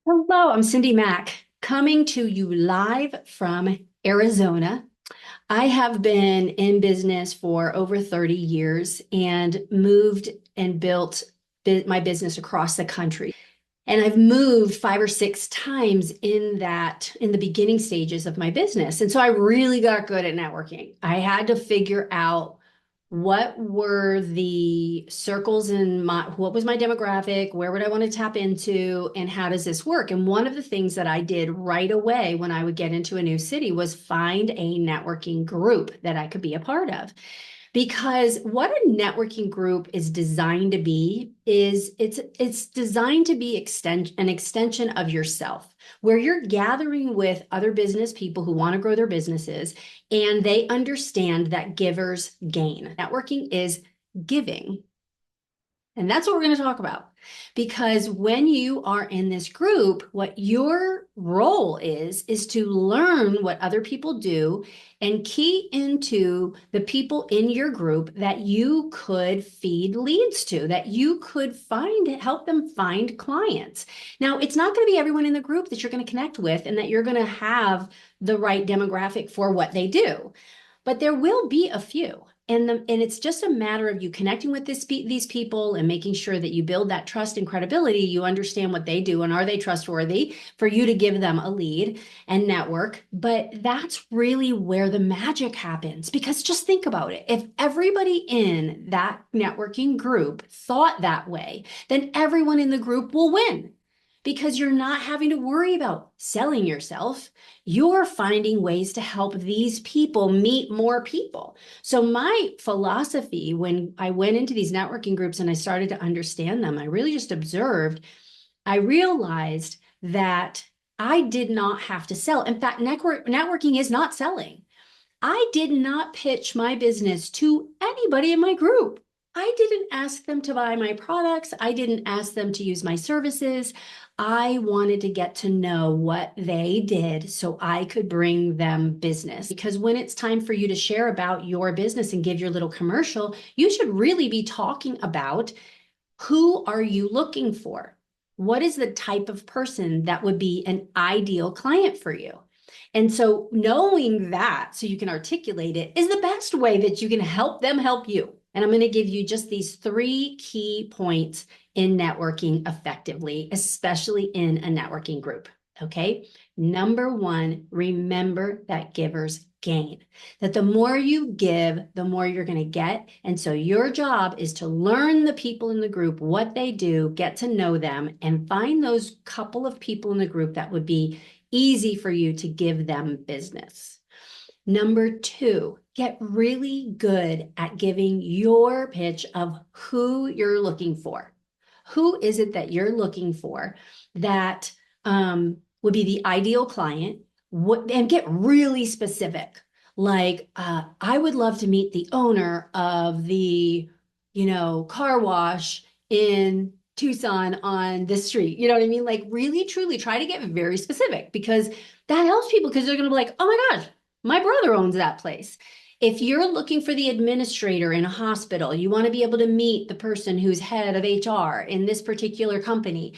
Hello, I'm Cindy Mack, coming to you live from Arizona. I have been in business for over 30 years and moved and built my business across the country. And I've moved 5 or 6 times in the beginning stages of my business. And so I really got good at networking. I had to figure out what were the circles in what was my demographic, where would I want to tap into, and how does this work? And one of the things that I did right away when I would get into a new city was find a networking group that I could be a part of. Because what a networking group is designed to be is it's designed to be an extension of yourself, where you're gathering with other business people who want to grow their businesses and they understand that givers gain. Networking is giving. And that's what we're going to talk about. Because when you are in this group, what your role is to learn what other people do and key into the people in your group that you could feed leads to, that you could help them find clients. Now, it's not going to be everyone in the group that you're going to connect with and that you're going to have the right demographic for what they do, but there will be a few. And it's just a matter of you connecting with these people and making sure that you build that trust and credibility. You understand what they do and are they trustworthy for you to give them a lead and network. But that's really where the magic happens, because just think about it. If everybody in that networking group thought that way, then everyone in the group will win, because you're not having to worry about selling yourself. You're finding ways to help these people meet more people. So my philosophy when I went into these networking groups and I started to understand them, I really just observed, I realized that I did not have to sell. In fact, networking is not selling. I did not pitch my business to anybody in my group. I didn't ask them to buy my products. I didn't ask them to use my services. I wanted to get to know what they did so I could bring them business. Because when it's time for you to share about your business and give your little commercial, you should really be talking about, who are you looking for? What is the type of person that would be an ideal client for you? And so knowing that so you can articulate it is the best way that you can help them help you. And I'm going to give you just these 3 key points in networking effectively, especially in a networking group. Okay. Number 1, remember that givers gain. That the more you give, the more you're going to get. And so your job is to learn the people in the group, what they do, get to know them, and find those couple of people in the group that would be easy for you to give them business. Number 2, get really good at giving your pitch of who you're looking for. Who is it that you're looking for that would be the ideal client? And get really specific. Like, I would love to meet the owner of the, car wash in Tucson on this street. You know what I mean? Like, really, truly try to get very specific, because that helps people, because they're going to be like, oh my gosh, my brother owns that place. If you're looking for the administrator in a hospital, you want to be able to meet the person who's head of HR in this particular company.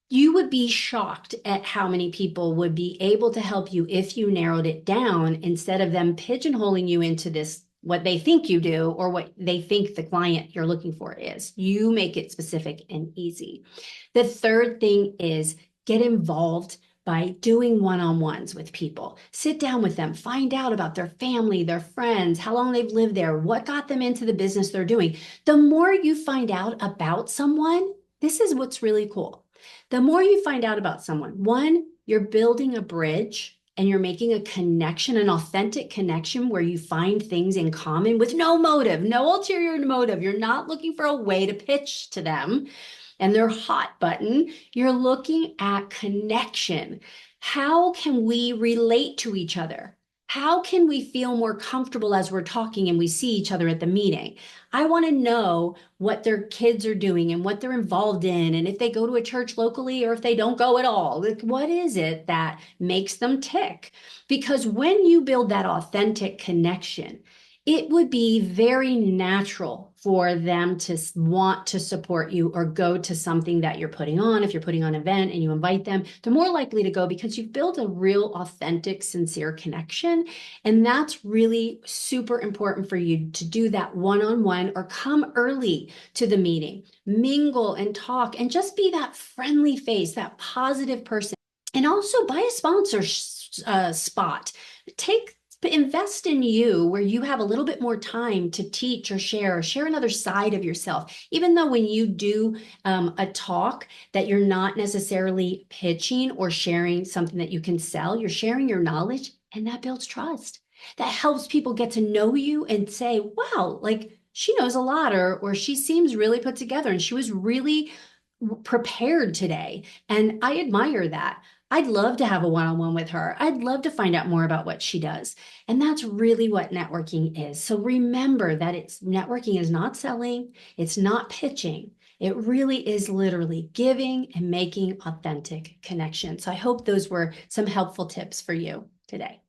You would be shocked at how many people would be able to help you if you narrowed it down, instead of them pigeonholing you into this, what they think you do or what they think the client you're looking for is. You make it specific and easy. The third thing is get involved by doing one-on-ones with people. Sit down with them, find out about their family, their friends, how long they've lived there, what got them into the business they're doing. The more you find out about someone, this is what's really cool. The more you find out about someone, one, you're building a bridge and you're making a connection, an authentic connection where you find things in common with no motive, no ulterior motive. You're not looking for a way to pitch to them and their hot button. You're looking at connection. How can we relate to each other? How can we feel more comfortable as we're talking and we see each other at the meeting? I want to know what their kids are doing and what they're involved in, and if they go to a church locally or if they don't go at all. Like, what is it that makes them tick? Because when you build that authentic connection, it would be very natural for them to want to support you or go to something that you're putting on. If you're putting on an event and you invite them, they're more likely to go because you've built a real, authentic, sincere connection. And that's really super important for you to do that one-on-one or come early to the meeting, mingle and talk, and just be that friendly face, that positive person. And also buy a sponsor spot. Invest in you where you have a little bit more time to teach or share another side of yourself. Even though when you do a talk that you're not necessarily pitching or sharing something that you can sell, you're sharing your knowledge, and that builds trust. That helps people get to know you and say, wow, like she knows a lot, or she seems really put together and she was really prepared today. And I admire that. I'd love to have a one-on-one with her. I'd love to find out more about what she does. And that's really what networking is. So remember that networking is not selling, it's not pitching. It really is literally giving and making authentic connections. So I hope those were some helpful tips for you today.